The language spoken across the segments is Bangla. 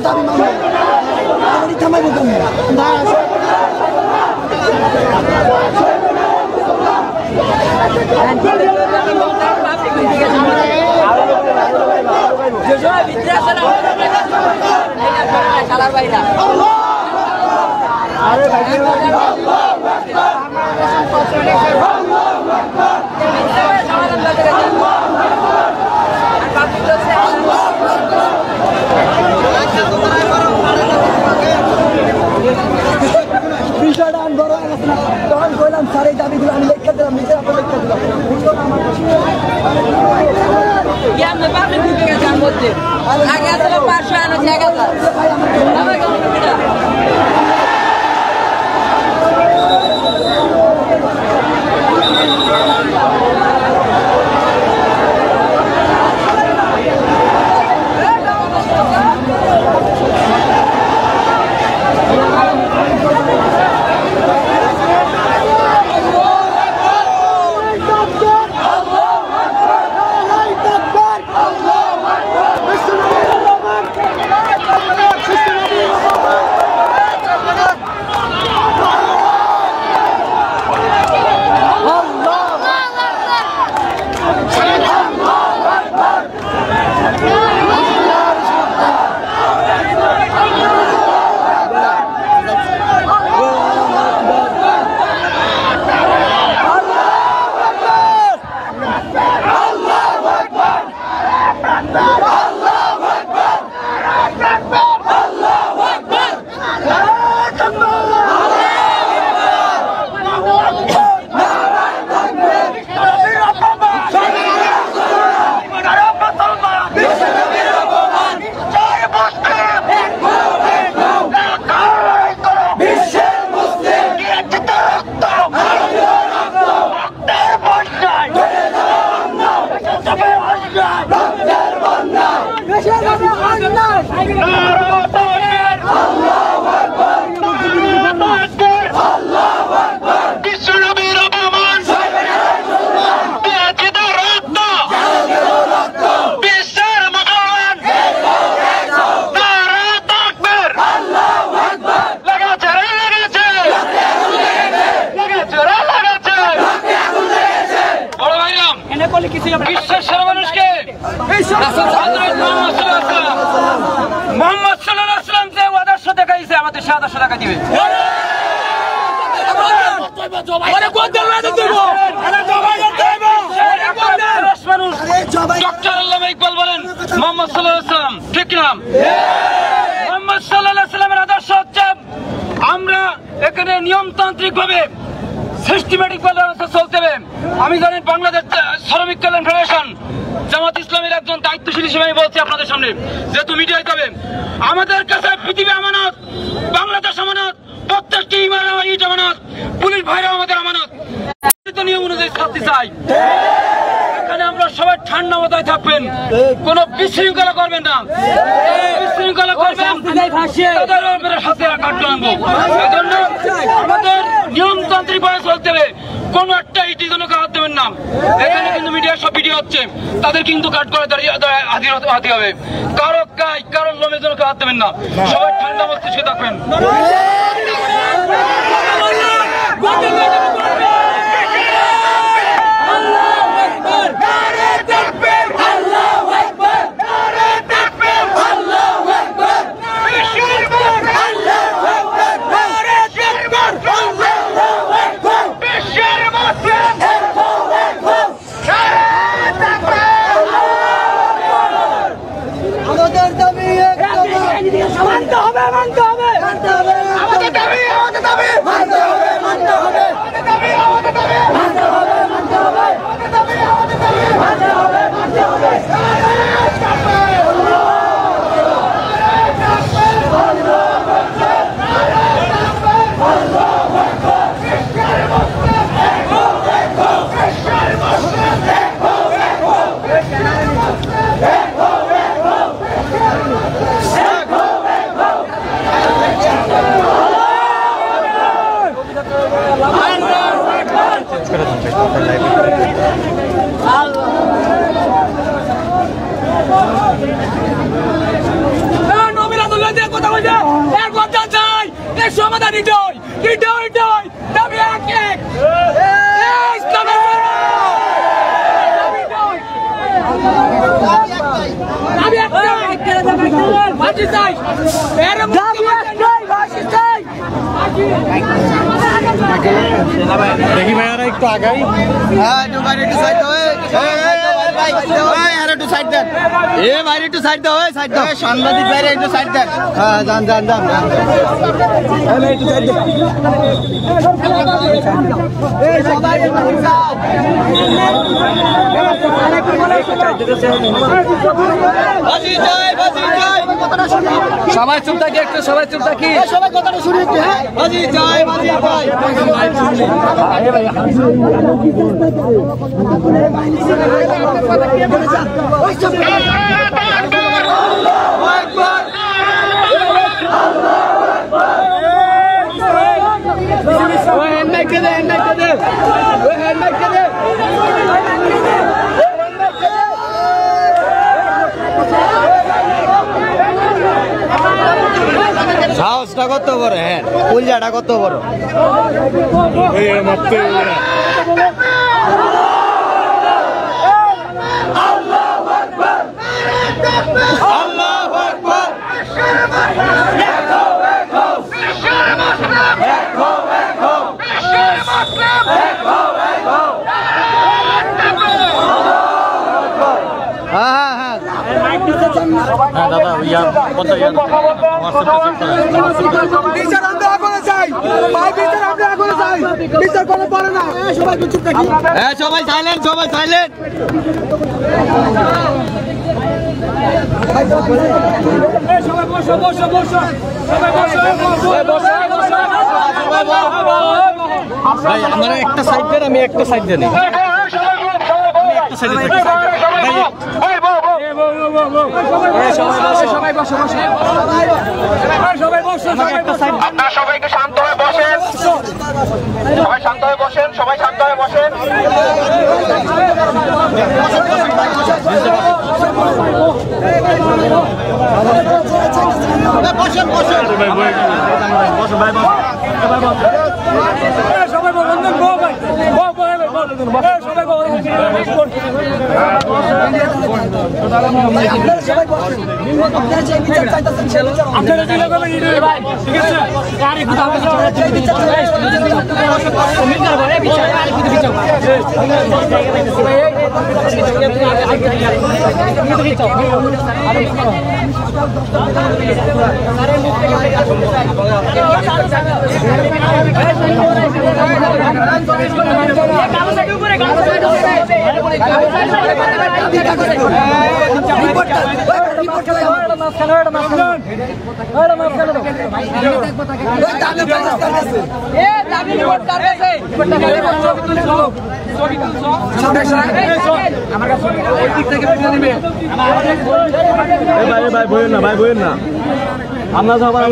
দাবি মানবো আমাদের থামাইবো কেমন না বিষয়টা আমি বড় আলোচনা তখন কইলাম স্যার এই দাবিগুলো আমি লিখে দিলাম নিজে আপনার লিখে দিলাম বুঝলো না আমার আগে আসলে 500 আনো জায়গা মোহাম্মদ সাল্লাল্লাহু আলাইহি ওয়াসাল্লাম যে আদর্শ দেখাইছে আমাদের সেই আদর্শ দেখা দিবে ডক্টর আল্লামা ইকবাল বলেন মোহাম্মদ সাল্লাল্লাহু আলাইহি ওয়াসাল্লাম ঠিক নাম মোহাম্মদ সাল্লাল্লাহু আলাইহি ওয়াসাল্লামের আদর্শ হচ্ছে আমরা এখানে নিয়মতান্ত্রিক ভাবে সিস্টেমেটিক ভাবে চলতে হবে। আমি জানেন বাংলাদেশ শ্রমিক কল্যাণ ফেডারেশন জামাত ইসলামের একজন দায়িত্বশীল হিসেবে আমি বলছি আপনাদের সামনে, যেহেতু মিডিয়ায় যাবে, আমাদের কাছে পৃথিবী আমানত, বাংলাদেশ আমানত, প্রত্যেকটি ইট আমানত, পুলিশ ভাইরা আমাদের আমানত, নিয়ম অনুযায়ী ছাড়তে চাই। এখানে আমরা সবাই ঠান্ডা মাথায় থাকবেন, কোন বিশৃঙ্খলা করবেন না, বিশৃঙ্খলা করবেন তাদের হাতে কাটতে আনবো। এজন্য আমাদের নিয়মতান্ত্রিক ভাবে চলতে হবে, কোন একটা ইটি জন্য হাত দেবেন না। এখানে কিন্তু মিডিয়ার সব ভিডিও হচ্ছে, তাদের কিন্তু কাট করে হাতে হবে, কারো গায়ে কারো লোমের জন্য হাত দেবেন না, সবাই ঠান্ডা মস্তিষ্কে থাকবেন। মানতে হবে মানতে হবে মানতে হবে আমাদের দাবি আমাদের দাবি মানতে হবে মানতে হবে আমাদের দাবি আমাদের দাবি মানতে হবে মানতে হবে আমাদের দাবি আমাদের দাবি মানতে হবে মানতে হবে দাবি দুই দাবি এক ইসলামের দাবি একটাই ফাঁসি চাই দাবি একটাই ফাঁসি চাই দেখি ভাইয়ারা একটু আগাই। হ্যাঁ একটু বাইরে একটু সাইড দাও। একটু সাইড দেন। বাইরে একটু সাইড দাও। সাইড দাও। সাংবাদিক বাইরে একটু সাইড দেন। হ্যাঁ যান। একটু সাইড দেন। সবাই চুপ থাকি একটু সবাই চুপ থাকি সবাই কথাটা শুনি একটু। হ্যাঁ বাজি জয় বাজি ভাই সাহসটা কত বড়, হ্যাঁ কুলজাটা কত বড়। সবাই সাইলেন্ট সবাই সাইলেন্ট আমার একটা সাইড দেন আমি একটা সাইড দেন আপনারা সবাইকে শান্ত হয়ে বসেন, সবাই শান্ত হয়ে বসেন, সবাই শান্ত হয়ে বসেন। ভাই বইয়েন না আমরা সবার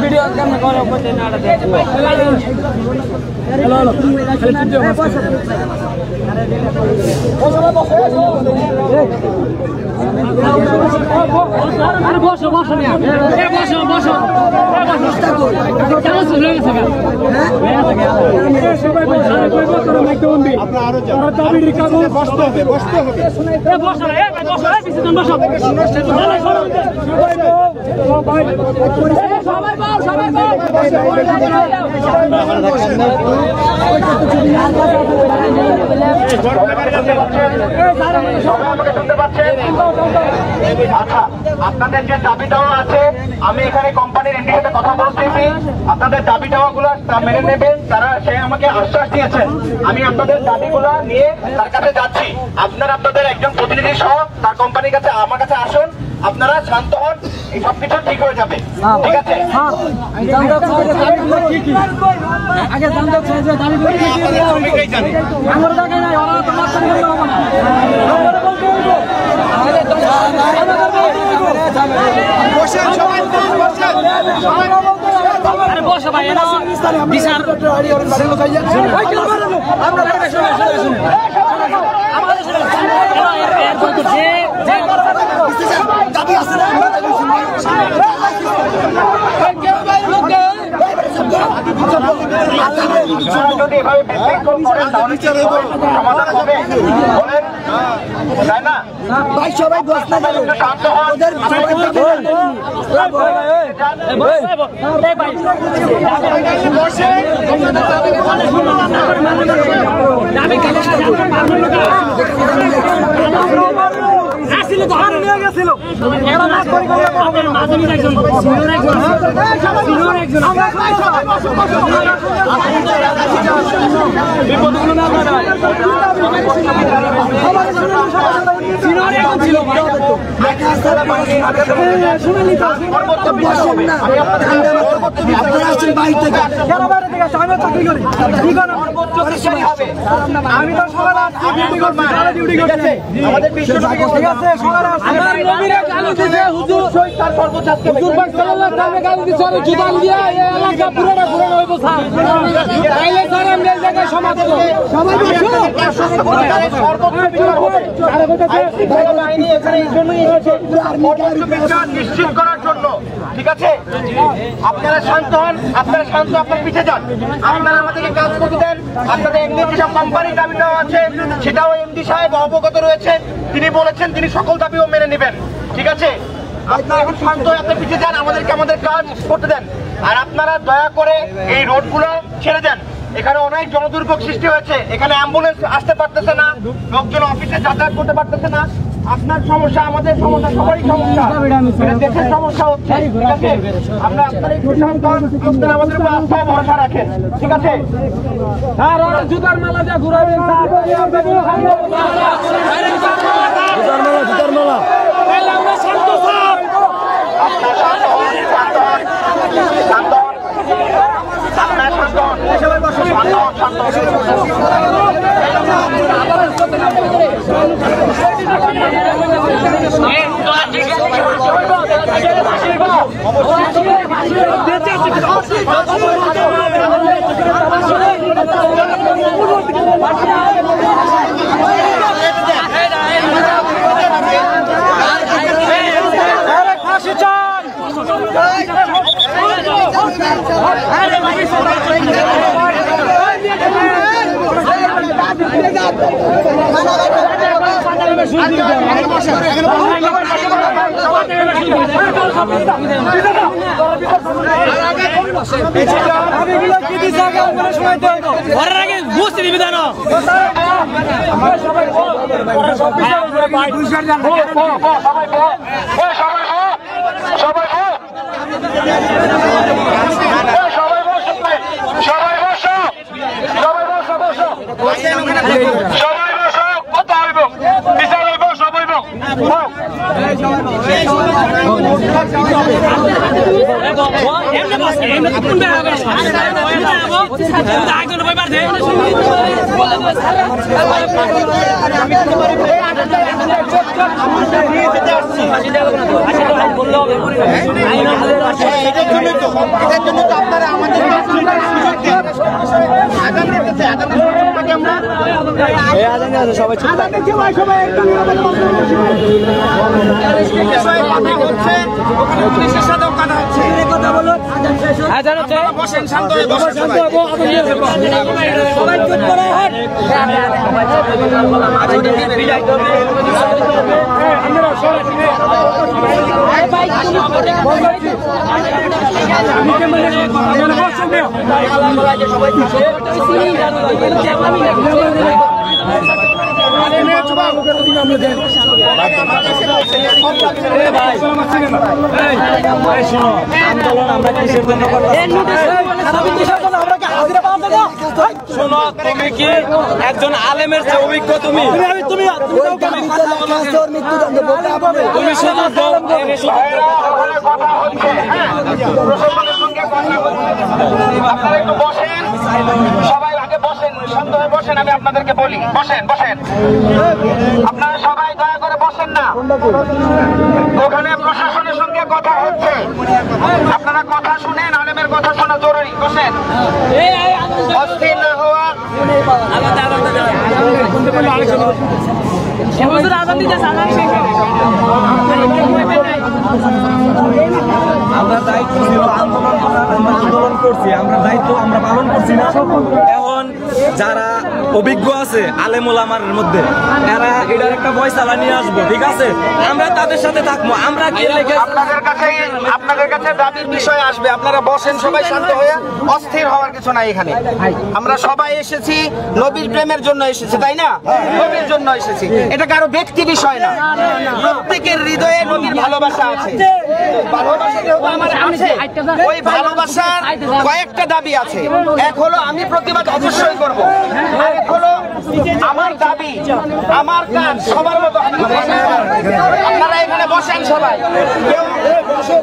ভিডিও কেমন করে বসো বসো বসো আচ্ছা, আপনাদের যে দাবি দেওয়া আছে আমি এখানে কোম্পানির এমডির সাথে কথা বলতেছি, আপনাদের দাবি দেওয়া গুলো মেনে নেবেন। তারা সে আমাকে আশ্বাস দিয়েছেন, আমি আপনাদের দাবিগুলো নিয়ে তার কাছে যাচ্ছি। আপনারা আপনাদের একজন প্রতিনিধি সহ তার কোম্পানির কাছে আমার কাছে আসুন, আপনারা শান্ত হন, এই সবকিছু ঠিক হয়ে যাবে। ঠিক আছে? বসেন সবাই বসেন আরে বসো ভাই এরা বিচার যদি এভাবে বিশৃঙ্খল করেন তাহলে কি সমাধান হবে বলেন? তাই না ভাই সবাই বস না একটু শান্ত হন। আমি তো সকালে ডিউটি করছি আমাদের বিশ্বটা ঠিক আছে সকালে আমার নবীরে গালি দিছে হুজুর তার সর্বোচ্চ হুজুর পাক সাল্লাল্লাহু আলাইহি গালি দিছে আর জুতাল দিয়া এই এলাকা পুরোটা পুরো হইব স্যার তাইলে স্যার আমরা এই জায়গায় সমাধান সবাই নিশ্চিত করার জন্য ঠিক আছে আপনারা শান্ত হন, আপনারা শান্ত, আপনার পিছিয়ে যান, আপনারা আমাদেরকে কাজ করতে দেন। আপনাদের এমনি যেসব কোম্পানির দাবি দেওয়া আছে সেটাও এমডি সাহেব অবগত রয়েছেন, তিনি বলেছেন তিনি সকল দাবিও মেনে নেবেন। ঠিক আছে আপনারা এখন শান্ত হয়ে আপনার পিছিয়ে যান, আমাদেরকে আমাদের কাজ করতে দেন। আর আপনারা দয়া করে এই রোডগুলো ছেড়ে দেন, এখানে অনেক জনদুর্ভোগ সৃষ্টি হয়েছে, এখানে অ্যাম্বুলেন্স আসতে পারতেছে না, লোকজন অফিসে যাতায়াত করতে পারতেছে না। আপনার সমস্যা, আমাদের সমস্যা, সবারই সমস্যা, এটা দেশের সমস্যা হচ্ছে। ঠিক আছে আমরা আপনার এই আপনারা আমাদের উপর আস্থা ভরসা রাখেন। ঠিক আছে আর ওরা জুতার মালা দিয়ে ঘুরাবেন স্যার জুতার মালা তাইলে আমরা শান্ত স্যার আপনার শান্ত হন, শান্ত হন, শান্ত হন, আপনার শান্ত হন, শান্ত হন, শান্ত ঘরের আগে বুঝতে দিবি জানো শোনো, তুমি কি একজন আলেমের যে অভিজ্ঞ, তুমি আপনারা একটু বসেন, সবাই আগে বসেন, শান্ত হয়ে বসেন। আমি আপনাদেরকে বলি, বসেন বসেন, আপনারা সবাই দয়া করে বসেন। বসবেন না, ওখানে প্রশাসনের সঙ্গে কথা হচ্ছে, আপনারা কথা শুনেন, আলেমের কথা শোনা জরুরি। বসেন, অস্থির না হওয়া। আমরা দায়িত্ব ছিল আন্দোলন করছি, আমরা দায়িত্ব আমরা পালন করছি না। এখন যারা অভিজ্ঞ আছে আলেম ওলামার মধ্যে, এরা এটার একটা ফয়সালা নিয়ে আসবো, ঠিক আছে? আমরা তাদের সাথে থাকবো। আমরা কি লেগে আপনাদের কাছে দাবির বিষয় আসবে, আপনারা বসেন সবাই শান্ত হয়ে, অস্থির হওয়ার কিছু নাই এখানে। আমরা সবাই এসেছি নবীর প্রেমের জন্য এসেছি, তাই না? নবীর জন্য এসেছি, এটা কারো ব্যক্তি বিষয় না। প্রত্যেকের হৃদয়ে নবীর ভালোবাসা আছে, ভালোবাসা যেহেতু আমার আছে, ওই ভালোবাসার কয়েকটা দাবি আছে। এক হলো আমি প্রতিবাদ অবশ্যই করব, আর এক হলো আমার দাবি, আমার কাজ সবার মতো। আপনারা এখানে বসেন সবাই,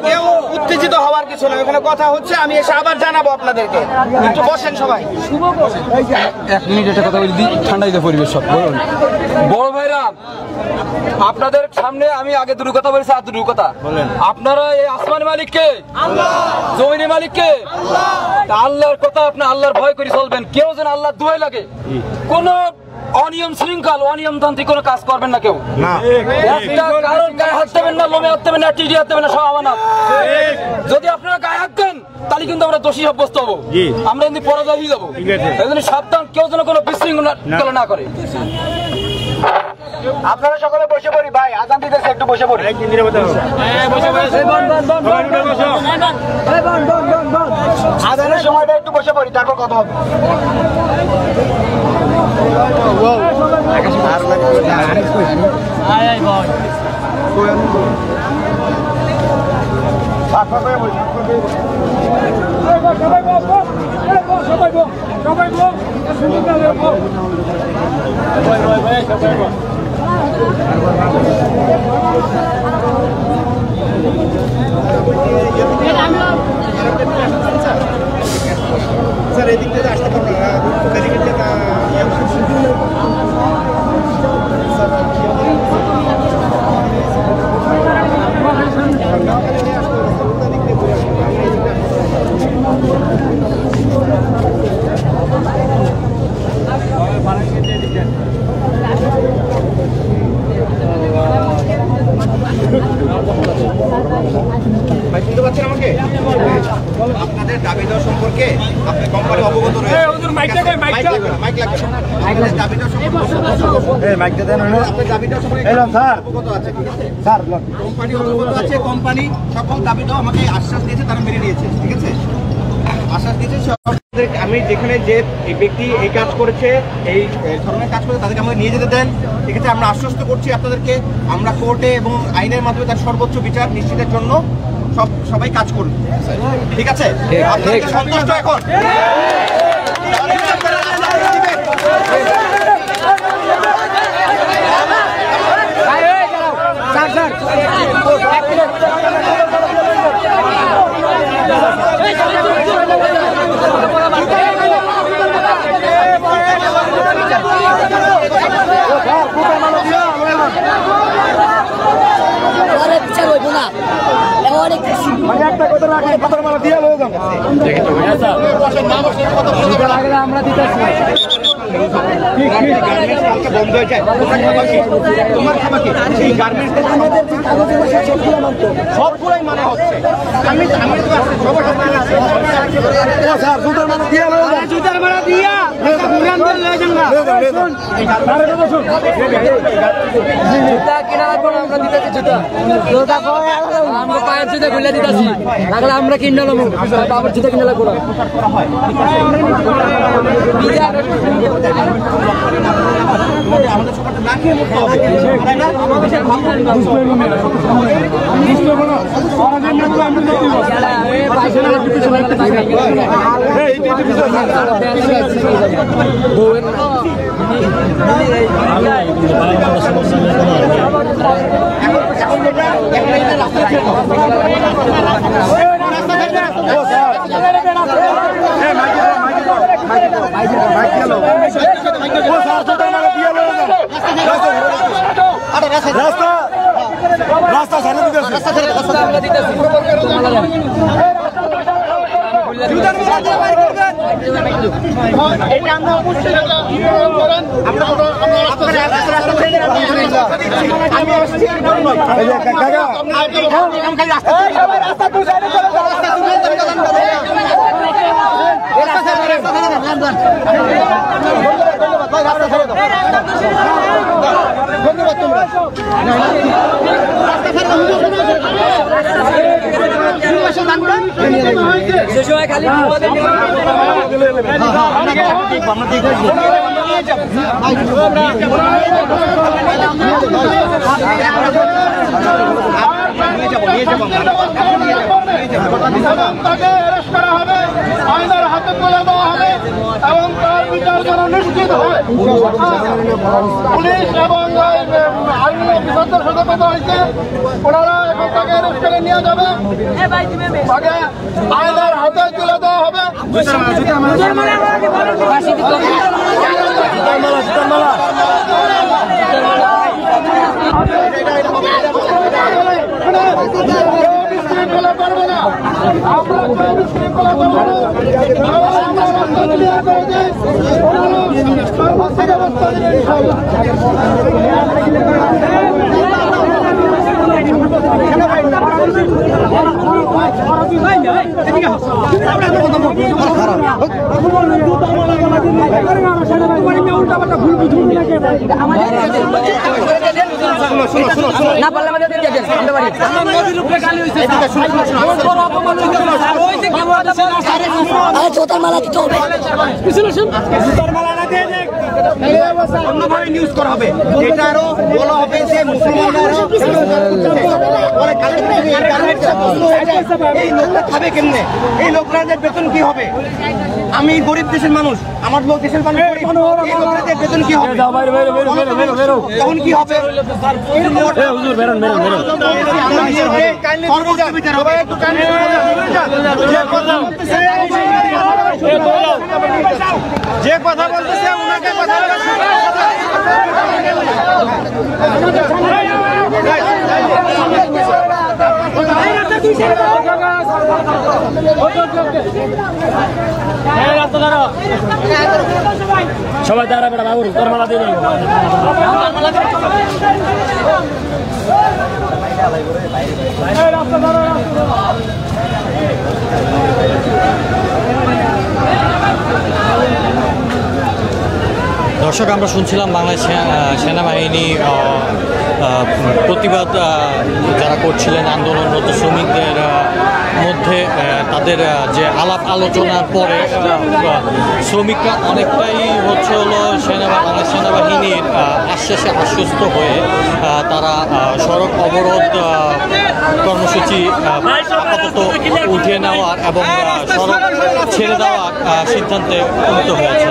কেউ উত্তেজিত হওয়ার কিছু নয়, এখানে কথা হচ্ছে, আমি এসে আবার জানাবো আপনাদেরকে। একটু বসেন সবাই। 1 মিনিট একটা কথা বলি, ঠান্ডা দিতে পরিবেশ সব বলুন। বড় ভাইরা, আপনাদের সামনে আমি আগে দুটো কথা বলেছি, আর দুটো কথা বলেন। আপনারা এই আসমান মালিককে, জমিনের মালিককে, আল্লাহর কথা, আপনার আল্লাহর ভয় করে চলবেন। কেউ যেন আল্লাহর দোহাই লাগে কোন অনিয়ম শৃঙ্খল অনিয়মতান্ত্রিক কোনো কাজ করবেন না। কেউ একটা কারণ গায়ে হাত দেবেন না, লোমে হাত দেবেন না, টিডি হাত দেবেন না, সব আমানত। যদি আপনারা গায়ে হাত দেন তাহলে কিন্তু আমরা দোষী সাব্যস্ত হবো, আমরা কিন্তু পরাজয় হয়ে যাবো। এই জন্য সাবধান, কেউ যেন কোনো বিশৃঙ্খলা না করে। আপনারা সকলে বসে পড়ি ভাই, আজান দিতেছে, একটু বসে পড়ি। আজানের সময়টা একটু বসে পড়ি, তারপর কথা হবে। স্যার এদিক থেকে আসতে পারবেন না, আপনাদের দাবি দেওয়া সম্পর্কে আপনার কোম্পানি অবগত রয়েছে। কোম্পানি সকল দাবি দেওয়া আমাকে আশ্বাস দিয়েছে, তারা মেনে নিয়েছে, ঠিক আছে? আশ্বাস দিয়েছে আমি যেখানে যে ব্যক্তি এই কাজ করেছে, এই ধরনের কাজ করে তাদেরকে আমাকে নিয়ে যেতে দেন, ঠিক আছে? আমরা আশ্বস্ত করছি আপনাদেরকে, আমরা কোর্টে এবং আইনের মাধ্যমে তার সর্বোচ্চ বিচার নিশ্চিতের জন্য সবাই কাজ করুন, ঠিক আছে? আপনারা সন্তুষ্ট এখন? আমরা দিতেছি বন্ধ হয়ে যায়, তোমার খাবার কি? সেই গার্মেন্টস সবগুলোই মানে হচ্ছে। আমি জুতার মারা দিয়া জুতা কিনা লাগবো না, আমরা দিতেছি জুতা। আমরা পায়ের জুতা খুলে দিতেছি, লাগলে আমরা কিনে নেবো, আবার জুতা কিনে লাগবো না। আমাদের সবাইকে না খেয়ে মরতে হবে, তাই না? রাস্তা আমরা দিতেছি ধন্যবাদ তোমরা খালি তাকে অ্যারেস্ট করা হবে, আইনের হাতে তুলে দেওয়া হবে এবং তার বিচার যেন নিশ্চিত হয়। পুলিশ এবং আইনি অফিসারদের সাথে কথা হয়েছে, ওনারা এখন তাকে অ্যারেস্ট করে নিয়ে যাবে, তাকে আইনের হাতে তুলে দেওয়া হবে। বিশৃঙ্খলা করবে না, আমরা বিশৃঙ্খলা করবো না, আমরা রাস্তা ক্লিয়ার করে দিই, ব্যবস্থা নেবেন ইনশাআল্লাহ। না পারলে আমাদের দিয়ে দেন আমরা বাড়ি নদীর উপরে গালি হইছে আরে জোতার মালা দিতে হবে জোতার মালা না দিয়ে দেন অন্যভাবে নিউজ করা হবে, এটা আরো বলা হবে যে মুসলমানরা এই লোকটা খাবে কেমনে, এই লোকরাদের বেতন কি হবে? আমি গরিব দেশের মানুষ, আমার লোক দেশের মানুষ গরিব, এই লোকরাদের বেতন কি হবে? তখন কি হবে? যে কথা বলতেছে ওনাকে কথা সবাই দাঁড়া বেড়া বাবুর তোর মালা দিয়ে দর্শক, আমরা শুনছিলাম বাংলাদেশ সেনাবাহিনী প্রতিবাদ যারা করছিলেন আন্দোলনরত শ্রমিকদের মধ্যে তাদের যে আলাপ আলোচনার পরে শ্রমিকরা অনেকটাই হলো বাংলাদেশ সেনাবাহিনীর আশ্বাসে আশ্বস্ত হয়ে তারা সড়ক অবরোধ কর্মসূচি আপাতত উঠিয়ে নেওয়ার এবং সড়ক ছেড়ে দেওয়ার সিদ্ধান্তে উপনীত হয়েছে।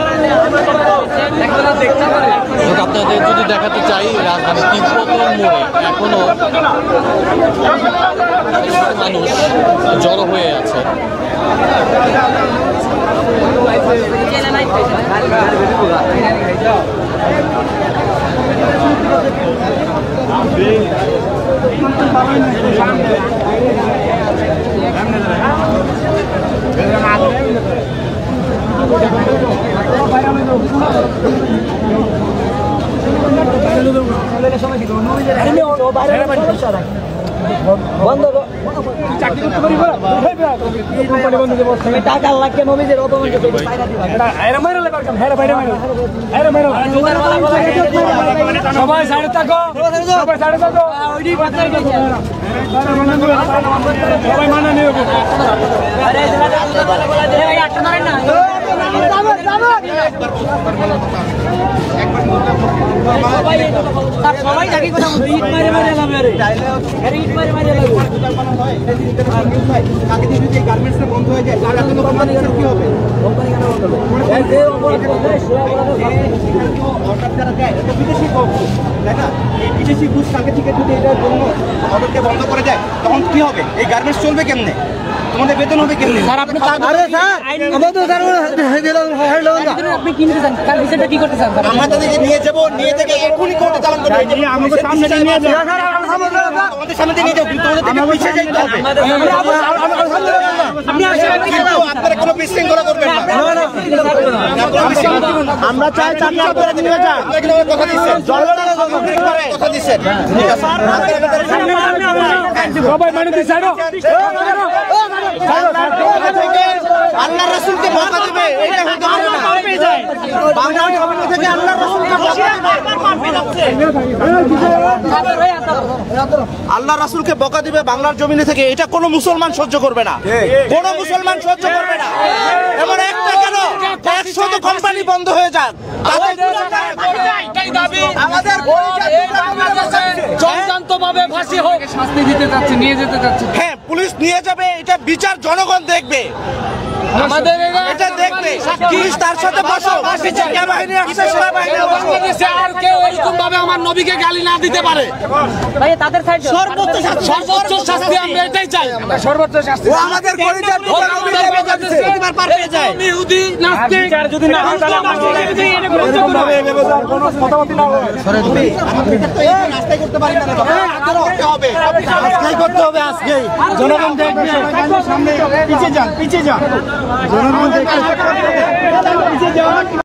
আপনাদের যদি দেখাতে চাই, রাজধানী তিব্বতের মোড়ে এখনো মানুষ জড়ো হয়ে আছে। টাকা লাগে নবীদের অপমানকে সবাই সাইডে থাকো, সবাই সাইডে থাকো, সবাই মানা নিয়ে সবাই জানি কথা ইট মারে মারে লাগবে রে ইট মারে মারে লাগবে আগে যদি গার্মেন্টসটা বন্ধ হয়ে যায় তাহলে আপনাদের কোম্পানির কি হবে? কোম্পানি কেন বন্ধ হবে এই অপরাধ করবে অর্ডার যারা দেয় এটা বিদেশি কোম্পানি, তাই না? এই বিদেশি ঘুষ আগে থেকে যদি এটার জন্য অর্ডারকে বন্ধ করে দেয় তখন কি হবে? এই গার্মেন্টস চলবে কেমনে? তোমাদের বেতন হবে কেমনে? স্যার আপনি আপনি কি নিতে চান? তার বিষয়টা কি করতে চান? আমরা তাদেরকে নিয়ে যাবো, নিয়ে থেকে এখনই কোর্টে চালান করবো। আমাদের সামনে নিয়ে যাও, আমাদের সামনে নিয়ে যাও, কিন্তু তোমাদের থেকে পিছিয়ে যাইতে হবে। আপনারা কোনো বিশৃঙ্খলা করবেন না। আমরা চাই আপনারা নিয়ে যান। কথা দিচ্ছেন, কথা দিচ্ছেন। আল্লাহ রাসূলকে বকা দিবে, এটা হতে পারে না। বাংলার জমিন থেকে আল্লাহ রাসূলকে বকা দিবে, আল্লাহ রাসূলকে বকা দিবে বাংলার জমিনে থেকে, এটা কোনো মুসলমান সহ্য করবে না, কোনো মুসলমান সহ্য করবে না। এমন একটা কেন 100 কোম্পানি বন্ধ হয়ে যাক, আমাদের চূড়ান্তভাবে ফাঁসি হোক, শাস্তি দিতে চাচ্ছে, নিয়ে যেতে চাচ্ছে। হ্যাঁ, পুলিশ নিয়ে যাবে, এটা বিচার জনগণ দেখবে, আমাদের এটা দেখবে। পুলিশ তার সাথে বসো, সেনাবাহিনী আসছে, সেনাবাহিনী বসো। বাংলাদেশে আর কেউ এরকম ভাবে আমার নবীকে গালি না দিতে পারে। ভাই তাদের সাইড সর্বোচ্চ শাস্তি আমরা এটাই চাই, আমরা সর্বোচ্চ শাস্তি। ও আমাদের কলিজার টুকরা নবীকে বকা দিচ্ছে, এবার পার পেয়ে যায়। ইহুদি নাস্তিক যদি না হয় তাহলে আমরা কোনো কথাবার্তা না হয়, আমাদের তো এই রাস্তায় করতে পারি না, করতে হবে, আজকেই করতে হবে, আজকেই। জনগণ দেখবে, সামনে পিছিয়ে যান, পিছিয়ে যান, জনগণ দেখবে, পিছিয়ে যান।